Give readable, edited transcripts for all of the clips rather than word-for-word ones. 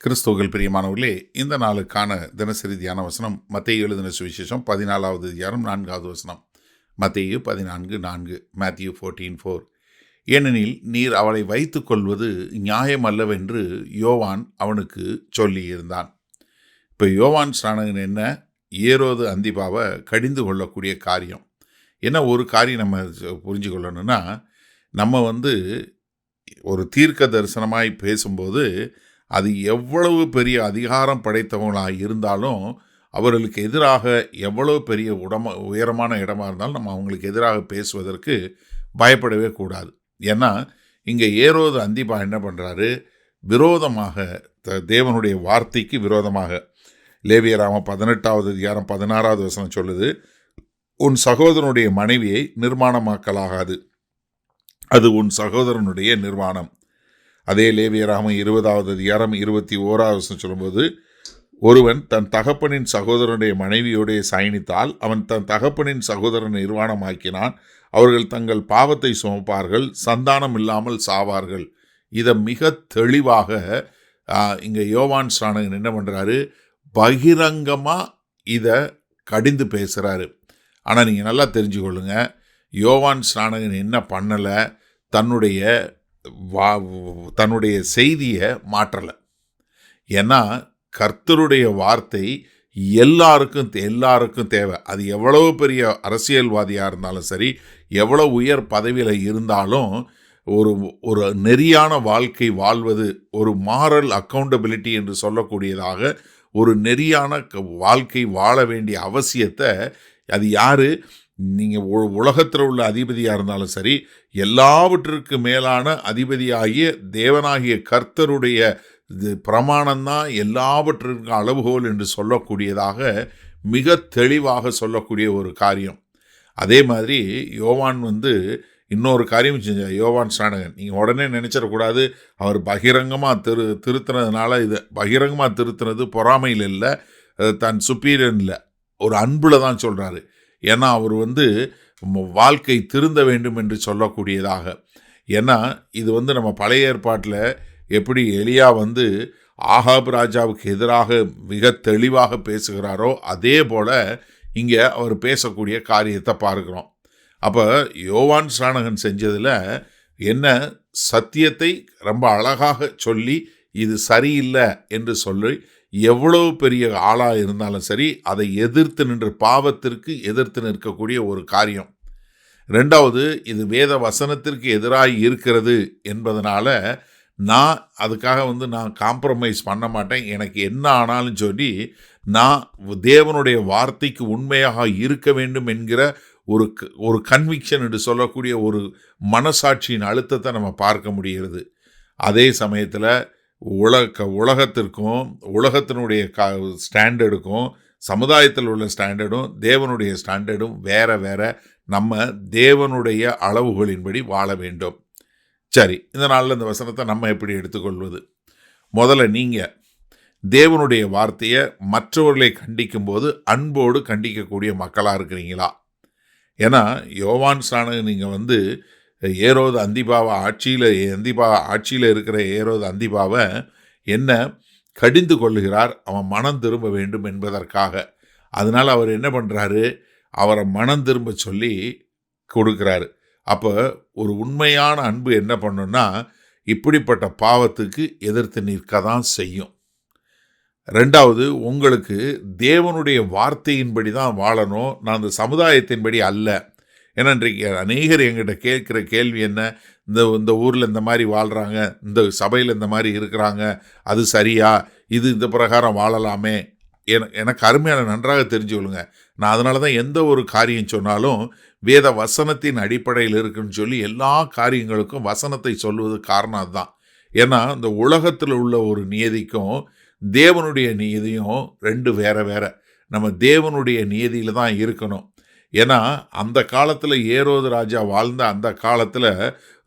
கிறிஸ்துவுக்குள் பிரியமானவர்களே, இந்த நாளுக்கான தினசரி தியான வசனம் மத்தேயு எழுதின சுவிசேஷம் 14வது அதிகாரம் 4வது வசனம். மத்தேயு 14:4, மேத்யூ 14:4. ஏனெனில் நீர் அவளை வைத்துக் கொள்வது நியாயமல்லவென்று யோவான் அவனுக்கு சொல்லியிருந்தான். இப்போ யோவான் ஸ்நானகன் என்ன, ஏரோது அந்திபாவை கடிந்து கொள்ளக்கூடிய காரியம் என்ன? ஒரு காரியம் நம்ம புரிஞ்சு கொள்ளணும்னா, நம்ம ஒரு தீர்க்க தரிசனமாய் பேசும்போது அது எவ்வளவு பெரிய அதிகாரம் படைத்தவங்களாக இருந்தாலும், அவர்களுக்கு எதிராக எவ்வளவு பெரிய உயரமான இடமா இருந்தாலும் நம்ம அவங்களுக்கு எதிராக பேசுவதற்கு பயப்படவே கூடாது. ஏன்னா இங்கே ஏரோது அந்திபா என்ன பண்ணுறாரு? விரோதமாக, தேவனுடைய வார்த்தைக்கு விரோதமாக, லேவியராம 18வது அதிகாரம் 16வது வசனம் சொல்லுது, உன் சகோதரனுடைய மனைவியை நிர்மாணமாக்கலாகாது, அது உன் சகோதரனுடைய நிர்வாணம். அதே லேவியராம 20வது அதிகாரம் 21வது வசனம் சொல்லும்போது, ஒருவன் தன் தகப்பனின் சகோதரனுடைய மனைவியோடைய சயனித்தால் அவன் தன் தகப்பனின் சகோதரனை நிர்வாணமாக்கினான், அவர்கள் தங்கள் பாவத்தை சுமப்பார்கள், சந்தானம் இல்லாமல் சாவார்கள். இதை மிக தெளிவாக இங்கே யோவான் ஸ்நானகன் என்ன பண்ணுறாரு? பகிரங்கமாக இதை கடிந்து பேசுகிறாரு. ஆனால் நீங்கள் நல்லா தெரிஞ்சுக்கொள்ளுங்க, யோவான் ஸ்நானகன் என்ன பண்ணலை? தன்னுடைய செய்தியை மாற்றலை. ஏன்னா கர்த்தருடைய வார்த்தை எல்லாருக்கும் தேவை. அது எவ்வளவு பெரிய அரசியல்வாதியாக இருந்தாலும் சரி, எவ்வளோ உயர் பதவியில் இருந்தாலும், ஒரு நெறியான வாழ்க்கை வாழ்வது, ஒரு மாரல் அக்கௌண்டபிலிட்டி என்று சொல்லக்கூடியதாக ஒரு நெறியான வாழ்க்கை வாழ வேண்டிய அவசியத்தை, அது யார்? நீங்கள் உலகத்தில் உள்ள அதிபதியாக இருந்தாலும் சரி, எல்லாவற்றிற்கு மேலான அதிபதியாகிய தேவனாகிய கர்த்தருடைய பிரமாணம்தான் எல்லாவற்றிற்கும் அளவுகோல் என்று சொல்லக்கூடியதாக மிக தெளிவாக சொல்லக்கூடிய ஒரு காரியம். அதே மாதிரி யோவான் இன்னொரு காரியம் செஞ்சார். யோவான் ஸ்நானகன், நீங்கள் உடனே நினச்சிடக்கூடாது அவர் பகிரங்கமாக திருத்தினதுனால, இது பகிரங்கமாக திருத்தினது பொறாமையில் இல்லை, தன் சுப்பீரியன் இல்லை, ஒரு அன்பில் தான் சொல்கிறாரு. ஏன்னா அவர் வாழ்க்கை திருந்த வேண்டும் என்று சொல்லக்கூடியதாக. ஏன்னா இது நம்ம பழைய ஏற்பாட்டில் எப்படி எலியா ஆகாப் ராஜாவுக்கு எதிராக மிக தெளிவாக பேசுகிறாரோ, அதே போல் இங்கே அவர் பேசக்கூடிய காரியத்தை பார்க்குறோம். அப்போ யோவான் ஸ்நானகன் செஞ்சதில் என்ன? சத்தியத்தை ரொம்ப அழகாக சொல்லி இது சரியில்லை என்று சொல்லி, எவ்வளவு பெரிய ஆளாக இருந்தாலும் சரி அதை எதிர்த்து நின்று, பாவத்திற்கு எதிர்த்து நிற்கக்கூடிய ஒரு காரியம். ரெண்டாவது, இது வேத வசனத்திற்கு எதிராக இருக்கிறது என்பதனால நான் அதுக்காக நான் காம்ப்ரமைஸ் பண்ண மாட்டேன், எனக்கு என்ன ஆனாலும் சொல்லி நான் தேவனுடைய வார்த்தைக்கு உண்மையாக இருக்க வேண்டும் என்கிற ஒரு கன்விக்ஷன் என்று சொல்லக்கூடிய ஒரு மனசாட்சியின் அழுத்தத்தை நம்ம பார்க்க முடிகிறது. அதே சமயத்தில் உலகத்திற்கும் உலகத்தினுடைய ஸ்டாண்டர்டுக்கும் சமுதாயத்தில் உள்ள ஸ்டாண்டர்டும் தேவனுடைய ஸ்டாண்டர்டும் வேற. நம்ம தேவனுடைய அளவுகளின்படி வாழ வேண்டும். சரி, இந்த நாளில் இந்த வசனத்தை நம்ம எப்படி எடுத்துக்கொள்வது? முதல்ல நீங்கள் தேவனுடைய வார்த்தையை மற்றவர்களை கண்டிக்கும் போது அன்போடு கண்டிக்கக்கூடிய மக்களாக இருக்கிறீங்களா? ஏன்னா யோவான் ஸ்நானகன் நீங்கள் ஏரோது அந்திபாவை ஆட்சியில் இருக்கிற ஏரோது அந்திபாவை என்ன கடிந்து கொள்ளுகிறார்? அவன் மனம் திரும்ப வேண்டும் என்பதற்காக. அதனால் அவர் என்ன பண்ணுறாரு? அவரை மனம் திரும்ப சொல்லி கொடுக்குறாரு. அப்போ ஒரு உண்மையான அன்பு என்ன பண்ணுன்னா, இப்படிப்பட்ட பாவத்துக்கு எதிர்த்து நிற்க தான் செய்யும். ரெண்டாவது, உங்களுக்கு தேவனுடைய வார்த்தையின்படி தான் வாழணும், நான் அந்த சமுதாயத்தின்படி அல்ல. ஏன்னா இன்றைக்கு அநேகர் எங்கிட்ட கேட்குற கேள்வி என்ன? இந்த ஊரில் இந்த மாதிரி வாழ்கிறாங்க, இந்த சபையில் இந்த மாதிரி இருக்கிறாங்க, அது சரியா? இது இந்த பிரகாரம் வாழலாமே? எனக்கு அருமையான நன்றாக தெரிஞ்சுக்கொள்ளுங்க. நான் அதனால தான் எந்த ஒரு காரியம் சொன்னாலும் வேத வசனத்தின் அடிப்படையில் இருக்குன்னு சொல்லி எல்லா காரியங்களுக்கும் வசனத்தை சொல்வது காரணம் அதுதான். ஏன்னா இந்த உலகத்தில் உள்ள ஒரு நியதிக்கும் தேவனுடைய நியதியும் ரெண்டு வேற. நம்ம தேவனுடைய நியதியில் தான் இருக்கணும். ஏன்னா அந்த காலத்தில் ஏரோது ராஜா வாழ்ந்த அந்த காலத்தில்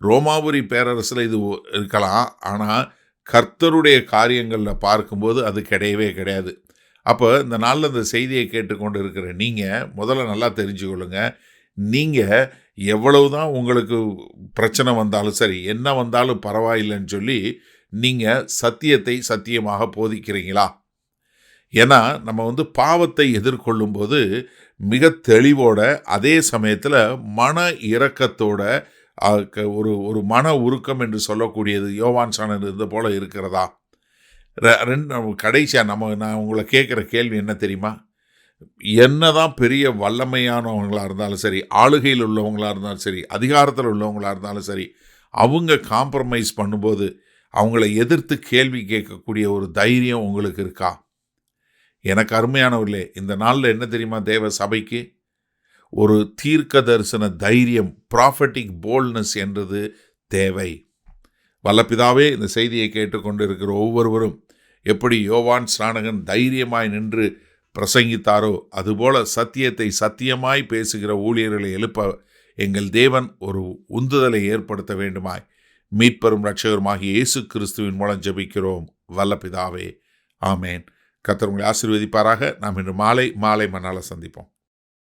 ரோமாபுரி பேரரசில் இது இருக்கலாம், ஆனால் கர்த்தருடைய காரியங்களில் பார்க்கும்போது அது கிடையாது. அப்போ இந்த நாளில் இந்த செய்தியை கேட்டுக்கொண்டு இருக்கிற நீங்கள் முதல்ல நல்லா தெரிஞ்சுக்கொள்ளுங்க, நீங்கள் எவ்வளவு தான் உங்களுக்கு பிரச்சனை வந்தாலும் சரி, என்ன வந்தாலும் பரவாயில்லைன்னு சொல்லி நீங்கள் சத்தியத்தை சத்தியமாக போதிக்கிறீங்களா? ஏன்னா நம்ம பாவத்தை எதிர்கொள்ளும்போது மிக தெளிவோட, அதே சமயத்தில் மன இரக்கத்தோட, ஒரு ஒரு மன உருக்கம் என்று சொல்லக்கூடியது யோவான் சாணன் இருந்த போல இருக்கிறதா? கடைசியாக நான் உங்களை கேட்குற கேள்வி என்ன தெரியுமா? என்னதான் பெரிய வல்லமையானவங்களாக இருந்தாலும் சரி, ஆளுகையில் உள்ளவங்களாக இருந்தாலும் சரி, அதிகாரத்தில் உள்ளவங்களாக இருந்தாலும் சரி, அவங்க காம்ப்ரமைஸ் பண்ணும்போது அவங்கள எதிர்த்து கேள்வி கேட்கக்கூடிய ஒரு தைரியம் உங்களுக்கு இருக்கா? எனக்கு அருமையானவர்களே, இந்த நாளில் என்ன தெரியுமா தேவ சபைக்கு? ஒரு தீர்க்க தரிசன தைரியம், ப்ராஃபட்டிக் போல்ட்னஸ் என்றது தேவை. வல்லபிதாவே, இந்த செய்தியை கேட்டுக்கொண்டு இருக்கிற ஒவ்வொருவரும் எப்படி யோவான் ஸ்நானகன் தைரியமாய் நின்று பிரசங்கித்தாரோ, அதுபோல சத்தியத்தை சத்தியமாய் பேசுகிற ஊழியர்களை எழுப்ப எங்கள் தேவன் ஒரு உந்துதலை ஏற்படுத்த வேண்டுமாய் மீட்பெரும் இரட்சகருமாகிய இயேசு கிறிஸ்துவின் மூலம் ஜெபிக்கிறோம் வல்லபிதாவே. ஆமேன். கர்த்தர் உங்களை ஆசீர்வதிப்பாராக. நாம் இன்று மாலை மண்ணால் சந்திப்போம்.